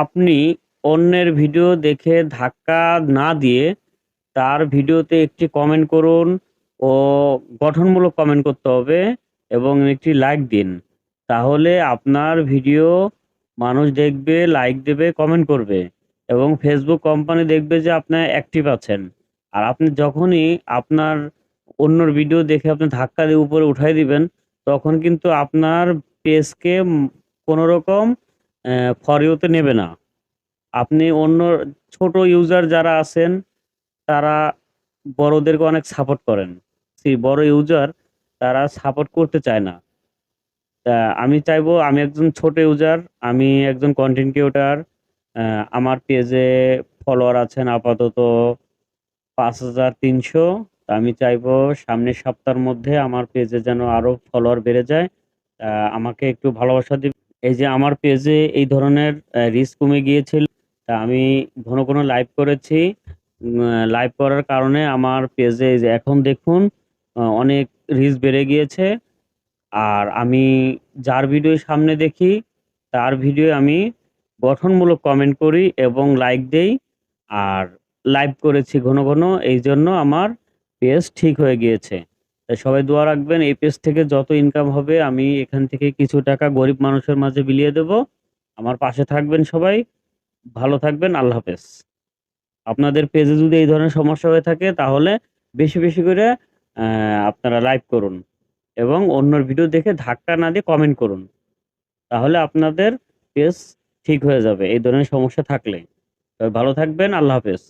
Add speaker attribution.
Speaker 1: আপনি অন্যের ভিডিও দেখে ধাক্কা না দিয়ে তার ভিডিওতে একটি কমেন্ট করুন ও গঠনমূলক কমেন্ট করতে হবে এবং একটি লাইক দিন। তাহলে আপনার ভিডিও মানুষ দেখবে, লাইক দেবে, কমেন্ট করবে এবং ফেসবুক কোম্পানি দেখবে যে আপনি অ্যাক্টিভ আছেন। আর আপনি যখনই আপনার অন্যর ভিডিও দেখে আপনি ধাক্কা দিয়ে উপরে উঠাই দিবেন, তখন কিন্তু আপনার পেজকে কোনো রকম ফর ইউ-তে নেবে না। আপনি অন্য ছোট ইউজার যারা আছেন তারা বড়দেরকে অনেক সাপোর্ট করেন। সেই বড় ইউজার তারা সাপোর্ট করতে চায় না। তা আমি চাইবো আমি একজন ছোট ইউজার, আমি একজন কনটেন্ট ক্রিয়েটর। আমার পেজে ফলোয়ার আছেন আপাতত ৫,৩০০। আমি চাইবো সামনের সপ্তাহের মধ্যে আমার পেজে যেন আরো ফলোয়ার বেড়ে যায়। আমাকে একটু ভালোবাসা দিবেন। এই যে আমার পেজে এই ধরনের রিচ কমে গিয়েছিল। তা আমি ঘন, ঘন লাইভ করেছি। লাইভ করার কারণে আমার পেজে এই যে এখন দেখুন অনেক রিচ বেড়ে গিয়েছে। আর আমি যার ভিডিও সামনে দেখি তার ভিডিও আমি গঠনমূলক কমেন্ট করি এবং লাইক দেই। আর লাইভ করেছি ঘন, ঘন। এইজন্য আমার পেজ ঠিক হয়ে গিয়েছে। তাই সবাই দোয়া রাখবেন। এই পেজ থেকে যত ইনকাম হবে আমি এখান থেকে কিছু টাকা গরিব মানুষের মাঝে বিলিয়ে দেব। আমার পাশে থাকবেন সবাই। ভালো থাকবেন। আল্লাহ হাফেজ। আপনাদের পেজে যদি এই ধরনের সমস্যা হয়ে থাকে তাহলে বেশি, বেশি করে আপনারা লাইভ করুন এবং অন্যর ভিডিও দেখে ধাক্কা না দিয়ে কমেন্ট করুন। তাহলে আপনাদের পেজ ঠিক হয়ে যাবে এই ধরনের সমস্যা থাকলে। ভালো থাকবেন। আল্লাহ হাফেজ।